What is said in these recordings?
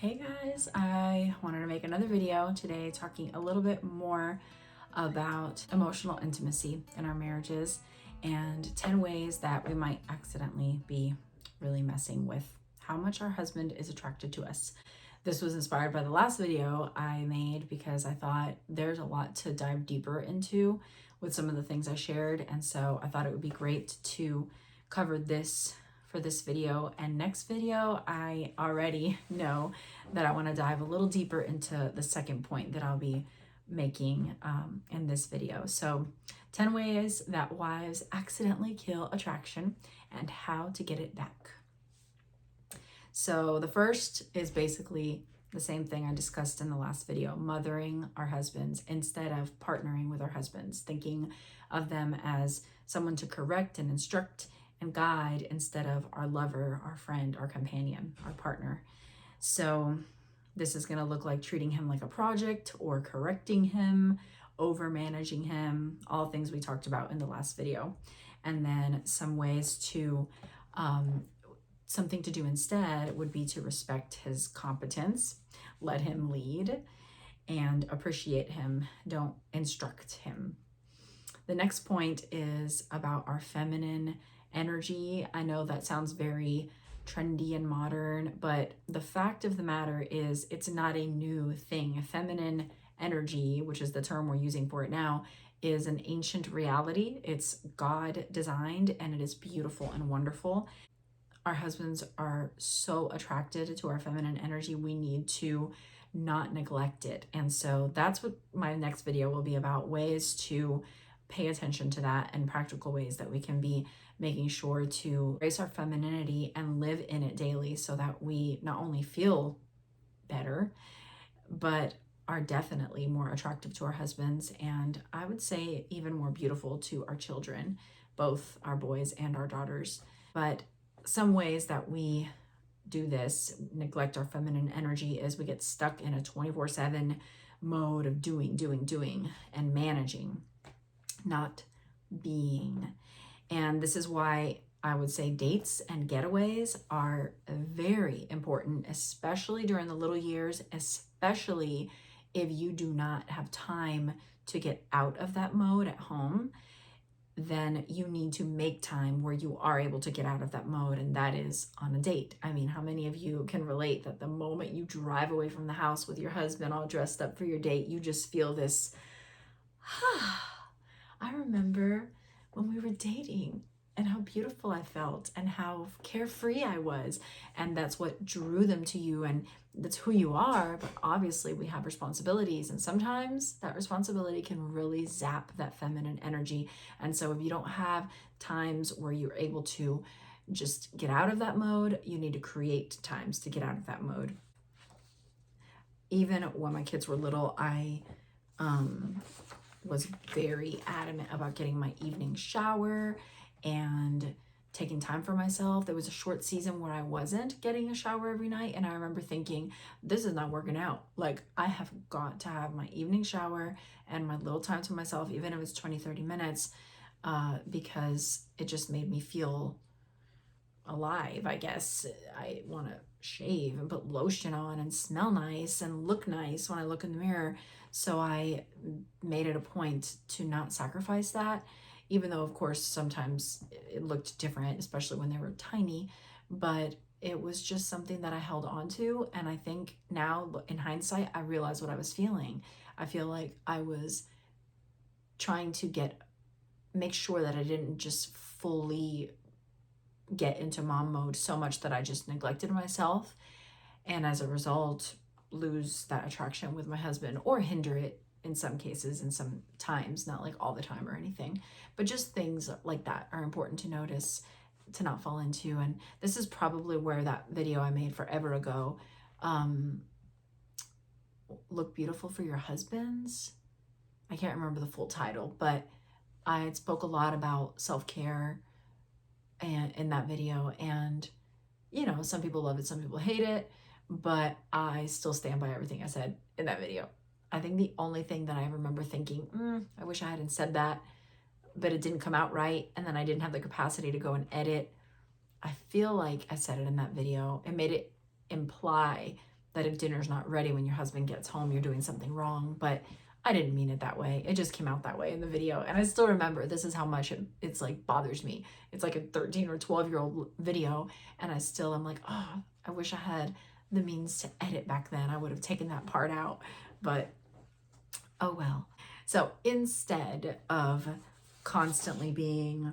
Hey guys, I wanted to make another video today talking a little bit more about emotional intimacy in our marriages and 10 ways that we might accidentally be really messing with how much our husband is attracted to us. This was inspired by the last video I made because I thought there's a lot to dive deeper into with some of the things I shared, and so I thought it would be great to cover this for this video. And next video, I already know that I want to dive a little deeper into the second point that I'll be making in this video. So 10 ways that wives accidentally kill attraction and how to get it back. So the first is basically the same thing I discussed in the last video: mothering our husbands instead of partnering with our husbands, thinking of them as someone to correct and instruct and guide instead of our lover, our friend, our companion, our partner. So this is going to look like treating him like a project or correcting him, over managing him, all things we talked about in the last video. And then some ways to, something to do instead would be to respect his competence, let him lead, and appreciate him. Don't instruct him. The next point is about our feminine energy. I know that sounds very trendy and modern, but the fact of the matter is it's not a new thing. Feminine energy, which is the term we're using for it now, is an ancient reality. It's God designed and it is beautiful and wonderful. Our husbands are so attracted to our feminine energy. We need to not neglect it. And so that's what my next video will be about: ways to pay attention to that and practical ways that we can be making sure to embrace our femininity and live in it daily so that we not only feel better, but are definitely more attractive to our husbands, and I would say even more beautiful to our children, both our boys and our daughters. But some ways that we do this, neglect our feminine energy, is we get stuck in a 24/7 mode of doing, and managing, not being. And this is why I would say dates and getaways are very important, especially during the little years, especially if you do not have time to get out of that mode at home. Then you need to make time where you are able to get out of that mode, and that is on a date. I mean, how many of you can relate that the moment you drive away from the house with your husband all dressed up for your date, you just feel this, I remember when we were dating and how beautiful I felt and how carefree I was, and that's what drew them to you, and that's who you are. But obviously we have responsibilities, and sometimes that responsibility can really zap that feminine energy. And so if you don't have times where you're able to just get out of that mode, you need to create times to get out of that mode. Even when my kids were little, I was very adamant about getting my evening shower and taking time for myself. There was a short season where I wasn't getting a shower every night, and I remember thinking, this is not working out. Like, I have got to have my evening shower and my little time to myself, even if it's 20-30 minutes, because it just made me feel alive, I guess. I want to shave and put lotion on and smell nice and look nice when I look in the mirror. So I made it a point to not sacrifice that, even though of course sometimes it looked different, especially when they were tiny. But it was just something that I held on to, and I think now in hindsight I realized what I was feeling. I feel like I was trying to make sure that I didn't just fully get into mom mode so much that I just neglected myself, and as a result lose that attraction with my husband, or hinder it in some cases and some times, not like all the time or anything, but just things like that are important to notice, to not fall into. And this is probably where that video I made forever ago, look beautiful for your husbands, I can't remember the full title, but I spoke a lot about self-care and in that video. And you know, some people love it, some people hate it, but I still stand by everything I said in that video. I think the only thing that I remember thinking, I wish I hadn't said that, but it didn't come out right, and then I didn't have the capacity to go and edit. I feel like I said it in that video. It made it imply that if dinner's not ready when your husband gets home, you're doing something wrong. But I didn't mean it that way. It just came out that way in the video. And I still remember, this is how much it's like bothers me. It's like a 13 or 12-year-old video. And I still am like, oh, I wish I had the means to edit back then. I would have taken that part out, but oh well. So instead of constantly being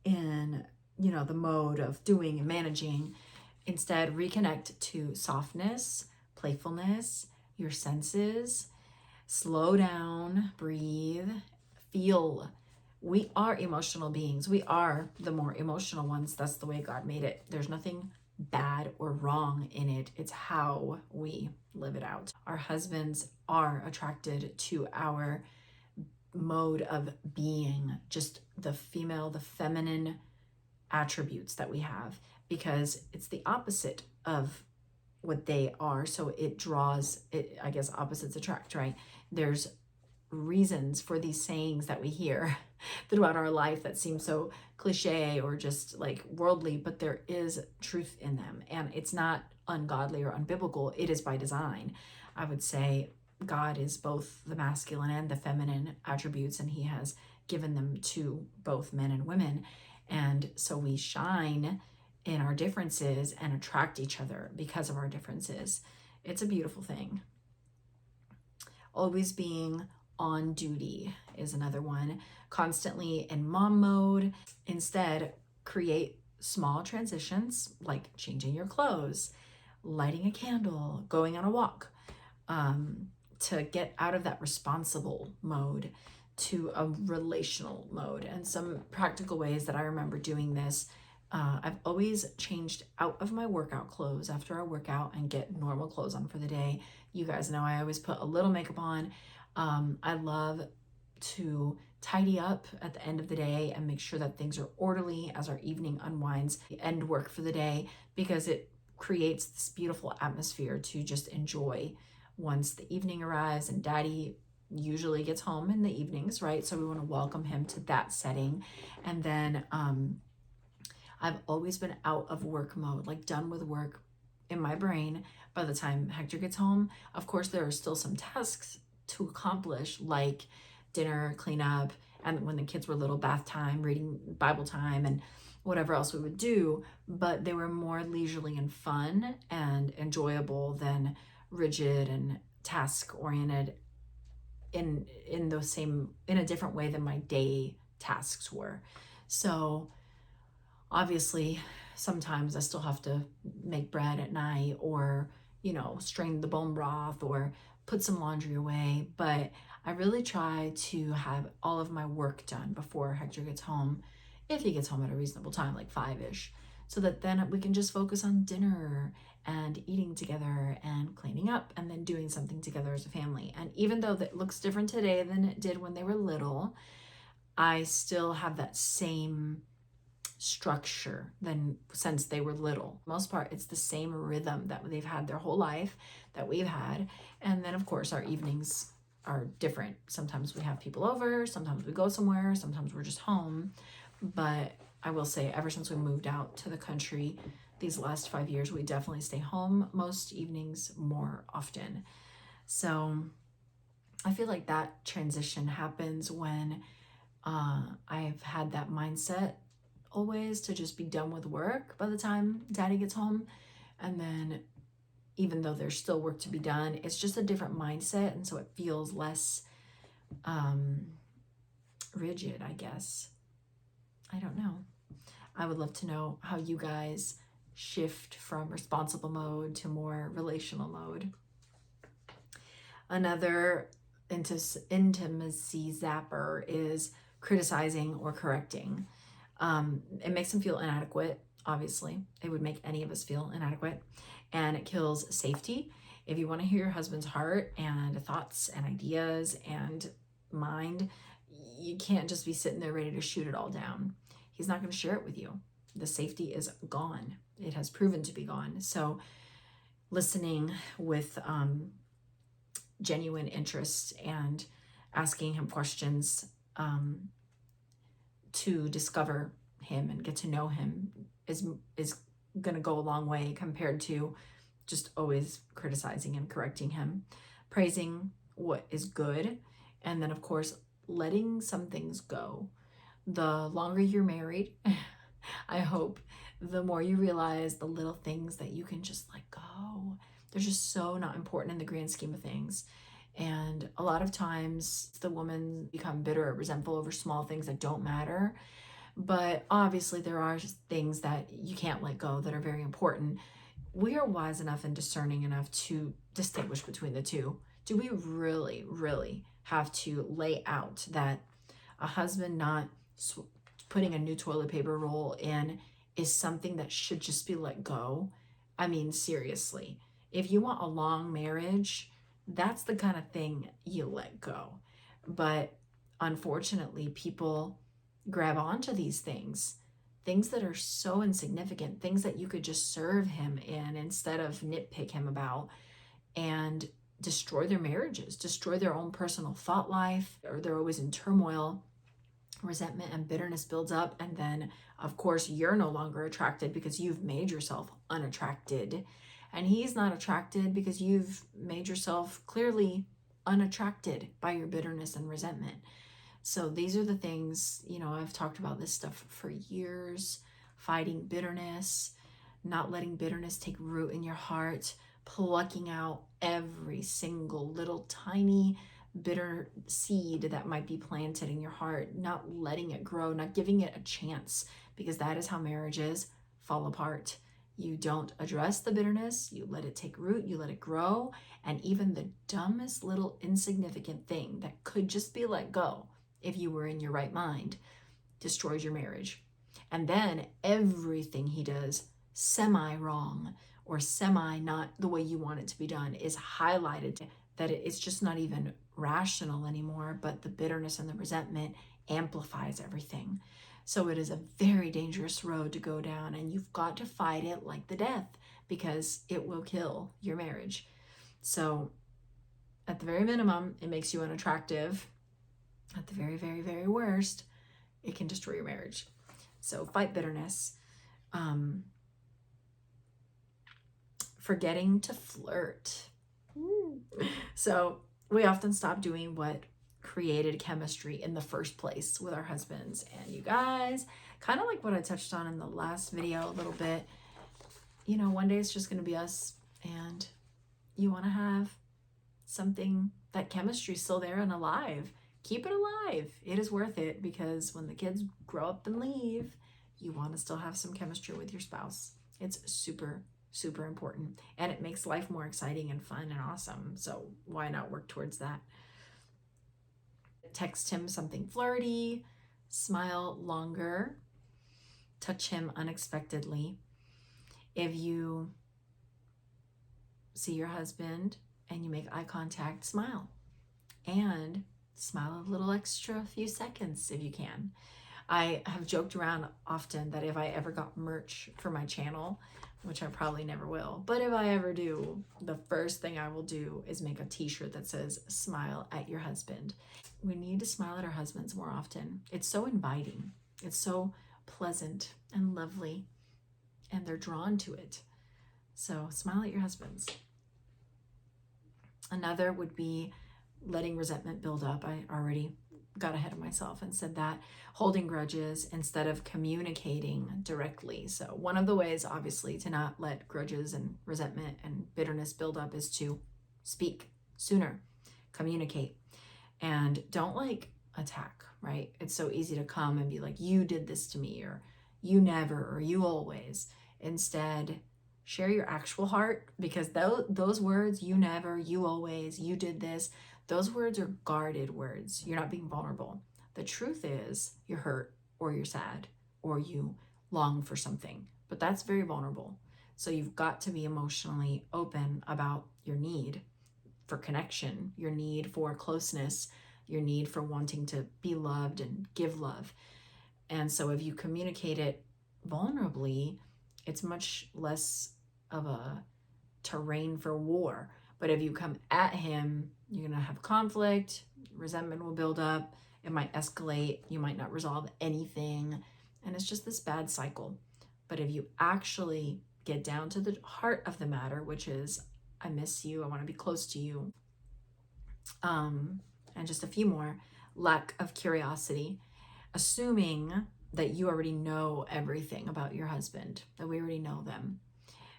in, the mode of doing and managing, instead reconnect to softness, playfulness, your senses, slow down, breathe, feel. We are emotional beings. We are the more emotional ones. That's the way God made it. There's nothing bad or wrong in it. It's how we live it out. Our husbands are attracted to our mode of being, just the feminine attributes that we have, because it's the opposite of what they are. So it draws it, I guess opposites attract, right? There's reasons for these sayings that we hear throughout our life that seem so cliche or just like worldly, but there is truth in them, and it's not ungodly or unbiblical. It is by design. I would say God is both the masculine and the feminine attributes, and he has given them to both men and women. And so we shine in our differences and attract each other because of our differences. It's a beautiful thing. Always being on duty is another one. Constantly in mom mode. Instead, create small transitions like changing your clothes, lighting a candle, going on a walk, to get out of that responsible mode to a relational mode. And some practical ways that I remember doing this, I've always changed out of my workout clothes after I work out and get normal clothes on for the day. You guys know I always put a little makeup on. I love to tidy up at the end of the day and make sure that things are orderly as our evening unwinds, end work for the day, because it creates this beautiful atmosphere to just enjoy once the evening arrives. And daddy usually gets home in the evenings, right? So we want to welcome him to that setting. And then I've always been out of work mode, like done with work in my brain by the time Hector gets home. Of course, there are still some tasks to accomplish, like dinner, cleanup, and when the kids were little, bath time, reading Bible time, and whatever else we would do, but they were more leisurely and fun and enjoyable than rigid and task oriented in a different way than my day tasks were. So obviously sometimes I still have to make bread at night, or strain the bone broth, or put some laundry away, but I really try to have all of my work done before Hector gets home, if he gets home at a reasonable time, like 5-ish, so that then we can just focus on dinner and eating together and cleaning up and then doing something together as a family. And even though that looks different today than it did when they were little, I still have that same structure than since they were little. Most part, it's the same rhythm that they've had their whole life, that we've had. And then of course our evenings are different. Sometimes we have people over, sometimes we go somewhere, sometimes we're just home. But I will say, ever since we moved out to the country these last 5 years, we definitely stay home most evenings more often. So I feel like that transition happens when I've had that mindset always to just be done with work by the time daddy gets home. And then even though there's still work to be done, it's just a different mindset, and so it feels less rigid, I guess. I don't know. I would love to know how you guys shift from responsible mode to more relational mode. Another intimacy zapper is criticizing or correcting. It makes them feel inadequate, obviously. It would make any of us feel inadequate. And it kills safety. If you want to hear your husband's heart and thoughts and ideas and mind, you can't just be sitting there ready to shoot it all down. He's not going to share it with you. The safety is gone. It has proven to be gone. So listening with genuine interest and asking him questions to discover him and get to know him is going to go a long way, compared to just always criticizing and correcting him, praising what is good, and then, of course, letting some things go. The longer you're married, I hope, the more you realize the little things that you can just let go. They're just so not important in the grand scheme of things. And a lot of times the women become bitter or resentful over small things that don't matter. But obviously there are things that you can't let go that are very important. We are wise enough and discerning enough to distinguish between the two. Do we really, really have to lay out that a husband not putting a new toilet paper roll in is something that should just be let go? I mean, seriously, if you want a long marriage, that's the kind of thing you let go. But unfortunately, people grab onto these things that are so insignificant, things that you could just serve him in instead of nitpick him about, and destroy their marriages, destroy their own personal thought life, or they're always in turmoil. Resentment and bitterness builds up, and then of course you're no longer attracted because you've made yourself unattracted, and he's not attracted because you've made yourself clearly unattracted by your bitterness and resentment. So these are the things, I've talked about this stuff for years: fighting bitterness, not letting bitterness take root in your heart, plucking out every single little tiny bitter seed that might be planted in your heart, not letting it grow, not giving it a chance, because that is how marriages fall apart. You don't address the bitterness, you let it take root, you let it grow, and even the dumbest little insignificant thing that could just be let go, if you were in your right mind, destroys your marriage. And then everything he does semi-wrong or semi not the way you want it to be done is highlighted, that it's just not even rational anymore, but the bitterness and the resentment amplifies everything. So it is a very dangerous road to go down, and you've got to fight it like the death, because it will kill your marriage. So at the very minimum, it makes you unattractive. At the very, very, very worst, it can destroy your marriage. So fight bitterness. Forgetting to flirt. So we often stop doing what created chemistry in the first place with our husbands. And you guys, kind of like what I touched on in the last video a little bit, one day it's just going to be us, and you want to have something, that chemistry still there and alive. Keep it alive. It is worth it, because when the kids grow up and leave, you want to still have some chemistry with your spouse. It's super, super important, and it makes life more exciting and fun and awesome. So why not work towards that? Text him something flirty, smile longer, touch him unexpectedly. If you see your husband and you make eye contact, smile, and smile a little extra few seconds if you can. I have joked around often that if I ever got merch for my channel, which I probably never will, but if I ever do, the first thing I will do is make a t-shirt that says "Smile at your husband." We need to smile at our husbands more often. It's so inviting. It's so pleasant and lovely, and they're drawn to it. So smile at your husbands. Another would be letting resentment build up. I already got ahead of myself and said that. Holding grudges instead of communicating directly. So one of the ways, obviously, to not let grudges and resentment and bitterness build up is to speak sooner, communicate, and don't attack, right? It's so easy to come and be like, you did this to me, or you never, or you always. Instead, share your actual heart, because those words, you never, you always, you did this, those words are guarded words. You're not being vulnerable. The truth is you're hurt, or you're sad, or you long for something, but that's very vulnerable. So you've got to be emotionally open about your need for connection, your need for closeness, your need for wanting to be loved and give love. And so if you communicate it vulnerably, it's much less of a terrain for war. But if you come at him, you're going to have conflict, resentment will build up, it might escalate, you might not resolve anything, and it's just this bad cycle. But if you actually get down to the heart of the matter, which is, I miss you, I want to be close to you. And just a few more, lack of curiosity, assuming that you already know everything about your husband, that we already know them.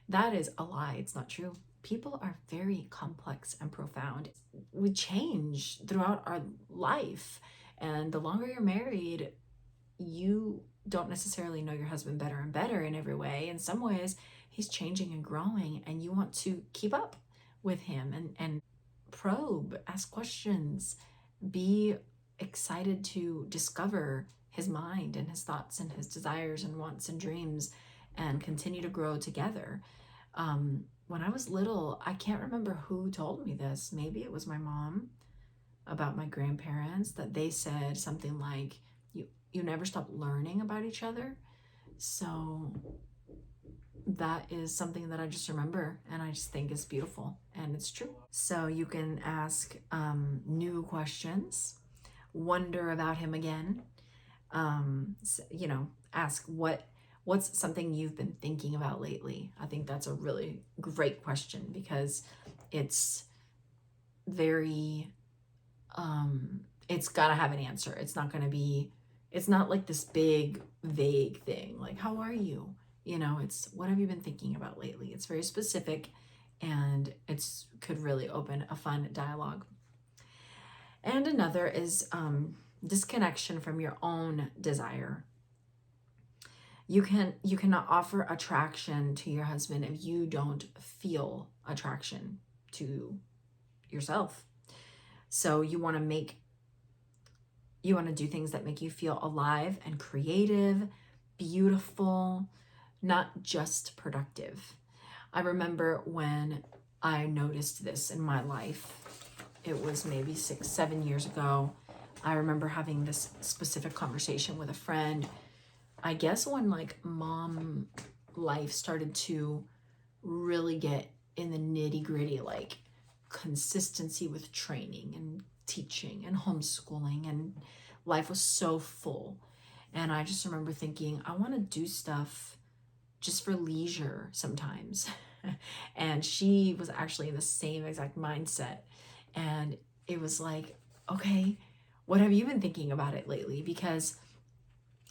That is a lie. It's not true. People are very complex and profound. We change throughout our life. And the longer you're married, you don't necessarily know your husband better and better in every way. In some ways, he's changing and growing, and you want to keep up with him and probe, ask questions, be excited to discover his mind and his thoughts and his desires and wants and dreams, and continue to grow together. When I was little, I can't remember who told me this. Maybe it was my mom, about my grandparents, that they said something like, you never stop learning about each other. So that is something that I just remember, and I just think is beautiful, and it's true. So you can ask new questions, wonder about him again, ask what's something you've been thinking about lately. I think that's a really great question, because it's very it's gotta have an answer. It's not like this big vague thing like, how are you? It's, what have you been thinking about lately? It's very specific, and it's could really open a fun dialogue. And another is disconnection from your own desire. You cannot offer attraction to your husband if you don't feel attraction to yourself. So you want to do things that make you feel alive and creative, beautiful, not just productive. I remember when I noticed this in my life, it was maybe 6-7 years ago. I remember having this specific conversation with a friend. I guess when like mom life started to really get in the nitty gritty, like consistency with training and teaching and homeschooling, and life was so full. And I just remember thinking, I want to do stuff just for leisure sometimes. And she was actually in the same exact mindset. And it was like, okay, what have you been thinking about it lately? Because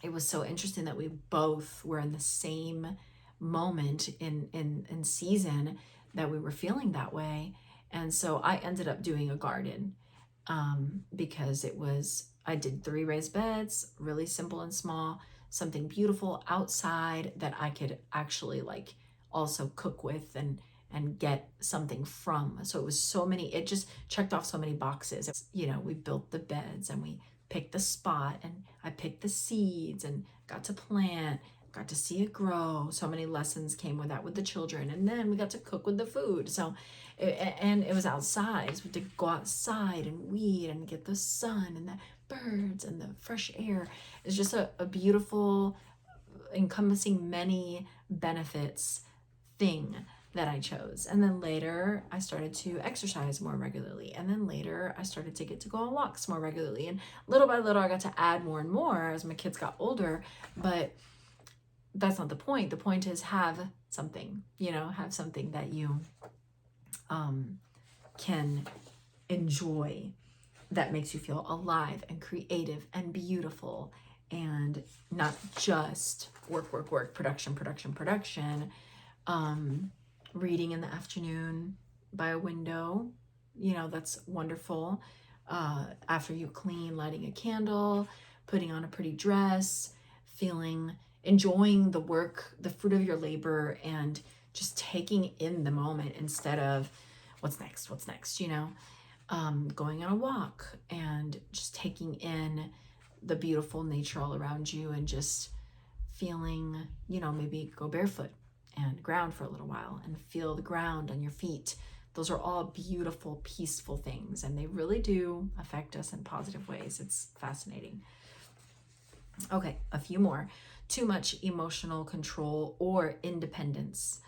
it was so interesting that we both were in the same moment in season that we were feeling that way. And so I ended up doing a garden, because I did 3 raised beds, really simple and small, something beautiful outside that I could actually like also cook with and get something from. So it just checked off so many boxes. We built the beds, and we picked the spot, and I picked the seeds and got to plant, got to see it grow. So many lessons came with that with the children. And then we got to cook with the food. And it was outside. So we had to go outside and weed and get the sun and the birds and the fresh air. It's just a beautiful, encompassing many benefits thing that I chose. And then later I started to exercise more regularly. And then later I started to get to go on walks more regularly. And little by little I got to add more and more as my kids got older. But that's not the point. The point is have something that you can enjoy, that makes you feel alive and creative and beautiful, and not just work, production. Reading in the afternoon by a window, that's wonderful. After you clean, lighting a candle, putting on a pretty dress, enjoying the work, the fruit of your labor, and just taking in the moment instead of what's next, going on a walk and just taking in the beautiful nature all around you, and just feeling, maybe go barefoot and ground for a little while and feel the ground on your feet. Those are all beautiful, peaceful things, and they really do affect us in positive ways. It's fascinating. Okay, a few more. Too much emotional control or independence.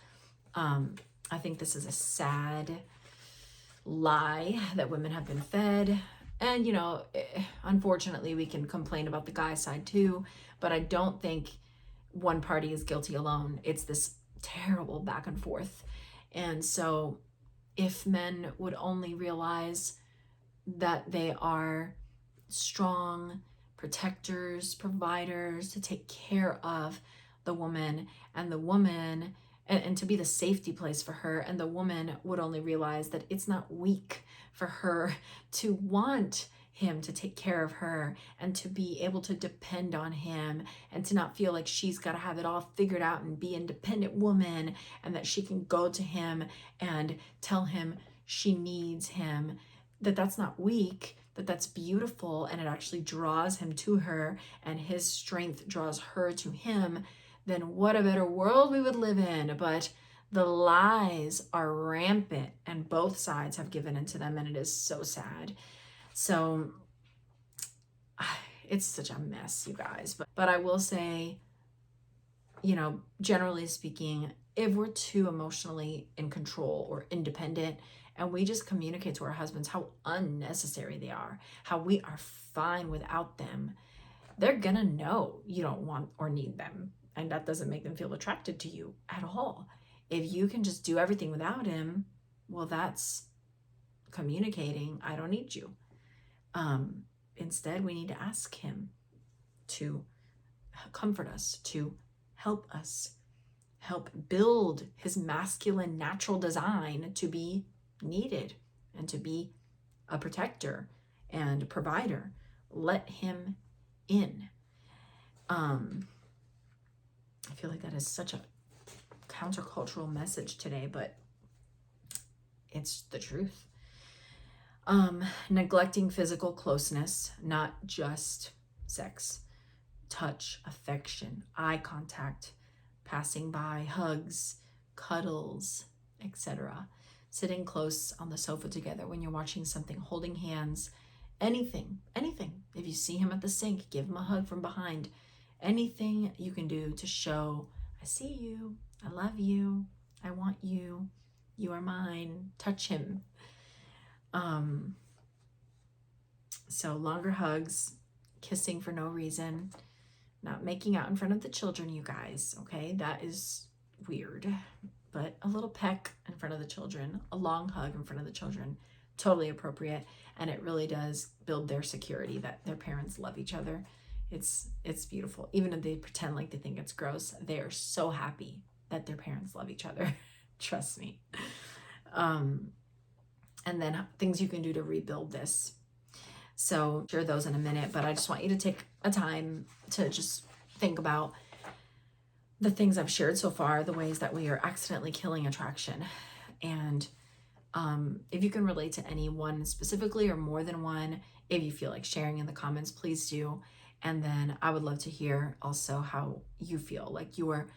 I think this is a sad lie that women have been fed. And, unfortunately, we can complain about the guy side too, but I don't think one party is guilty alone. It's this terrible back and forth. And so if men would only realize that they are strong protectors, providers, to take care of the woman, and the woman, and to be the safety place for her, and the woman would only realize that it's not weak for her to want him to take care of her and to be able to depend on him and to not feel like she's got to have it all figured out and be an independent woman, and that she can go to him and tell him she needs him, that that's not weak, that that's beautiful, and it actually draws him to her, and his strength draws her to him, then what a better world we would live in. But the lies are rampant, and both sides have given into them, and it is so sad. So it's such a mess, you guys. But I will say, you know, generally speaking, if we're too emotionally in control or independent, and we just communicate to our husbands how unnecessary they are, how we are fine without them, they're gonna know you don't want or need them. And that doesn't make them feel attracted to you at all. If you can just do everything without him, well, that's communicating, I don't need you. Instead, we need to ask him to comfort us, to help us, help build his masculine natural design to be needed and to be a protector and a provider. Let him in. I feel like that is such a countercultural message today, but it's the truth. Neglecting physical closeness, not just sex, touch, affection, eye contact, passing by, hugs, cuddles, etc. Sitting close on the sofa together when you're watching something, holding hands, anything. If you see him at the sink, give him a hug from behind. Anything you can do to show, I see you, I love you, I want you, you are mine. Touch him. So longer hugs, kissing for no reason, not making out in front of the children, you guys, okay? That is weird. But a little peck in front of the children, a long hug in front of the children, totally appropriate. And it really does build their security that their parents love each other. It's beautiful. Even if they pretend like they think it's gross, they are so happy that their parents love each other. Trust me. And then things you can do to rebuild this. So share those in a minute, but I just want you to take a time to just think about the things I've shared so far, the ways that we are accidentally killing attraction. And if you can relate to any one specifically or more than one, if you feel like sharing in the comments, please do. And then I would love to hear also how you feel like you are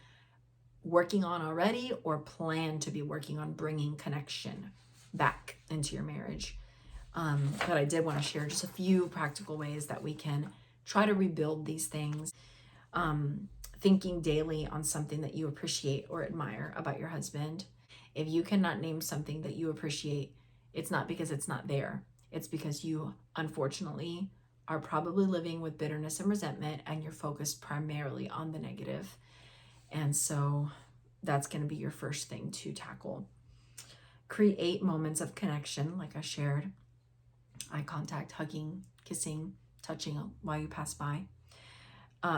working on already or plan to be working on bringing connection back into your marriage. But I did want to share just a few practical ways that we can try to rebuild these things. Thinking daily on something that you appreciate or admire about your husband. If you cannot name something that you appreciate, it's not because it's not there. It's because you, unfortunately, are probably living with bitterness and resentment, and you're focused primarily on the negative. And so that's going to be your first thing to tackle. Create moments of connection, like I shared. Eye contact, hugging, kissing, touching while you pass by.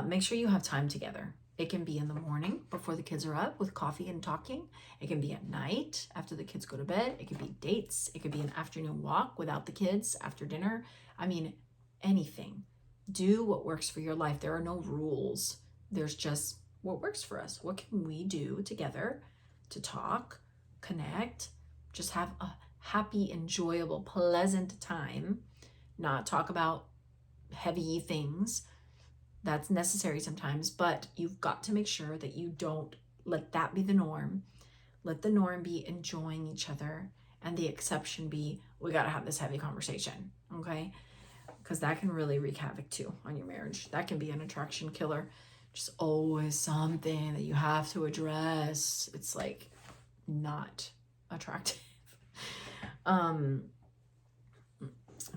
Make sure you have time together. It can be in the morning before the kids are up with coffee and talking. It can be at night after the kids go to bed. It could be dates. It could be an afternoon walk without the kids after dinner. I mean, anything. Do what works for your life. There are no rules. There's just what works for us. What can we do together to talk, connect, just have a happy, enjoyable, pleasant time, not talk about heavy things. That's necessary sometimes, but you've got to make sure that you don't let that be the norm. Let the norm be enjoying each other, and the exception be, we got to have this heavy conversation, okay? Because that can really wreak havoc too on your marriage. That can be an attraction killer. Just always something that you have to address. It's like not attractive.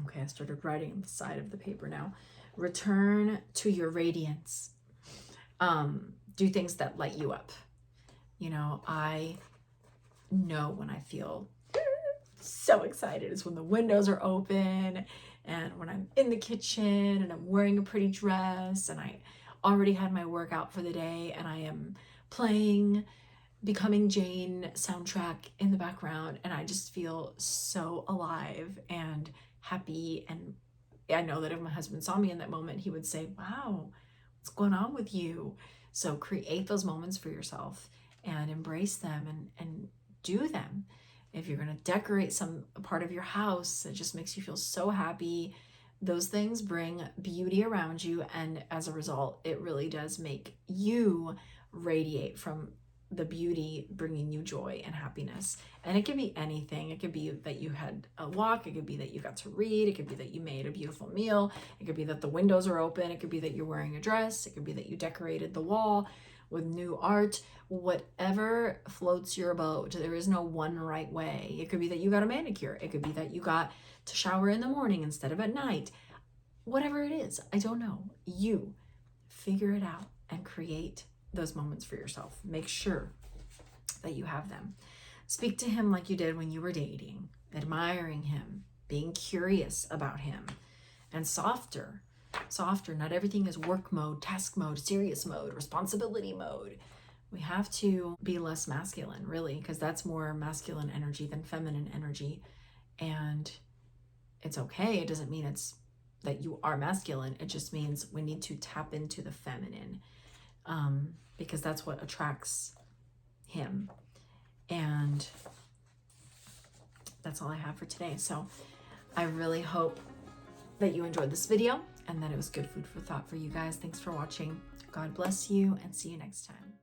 Okay, I started writing on the side of the paper now. Return to your radiance. Do things that light you up. You know, I know when I feel so excited is when the windows are open and when I'm in the kitchen and I'm wearing a pretty dress and I already had my workout for the day and I am playing Becoming Jane soundtrack in the background and I just feel so alive and happy. And I know that if my husband saw me in that moment, he would say, wow, what's going on with you? So create those moments for yourself and embrace them and do them. If you're going to decorate some part of your house, it just makes you feel so happy. Those things bring beauty around you. And as a result, it really does make you radiate from the beauty, bringing you joy and happiness. And it could be anything. It could be that you had a walk. It could be that you got to read. It could be that you made a beautiful meal. It could be that the windows are open. It could be that you're wearing a dress. It could be that you decorated the wall with new art. Whatever floats your boat. There is no one right way. It could be that you got a manicure. It could be that you got to shower in the morning instead of at night. Whatever it is, I don't know. You figure it out and create those moments for yourself. Make sure that you have them. Speak to him like you did when you were dating, admiring him, being curious about him, and softer. Not everything is work mode, task mode, serious mode, responsibility mode. We have to be less masculine, really, because that's more masculine energy than feminine energy. And it's okay. It doesn't mean it's that you are masculine. It just means we need to tap into the feminine, because that's what attracts him. And that's all I have for today. So I really hope that you enjoyed this video and that it was good food for thought for you guys. Thanks for watching. God bless you and see you next time.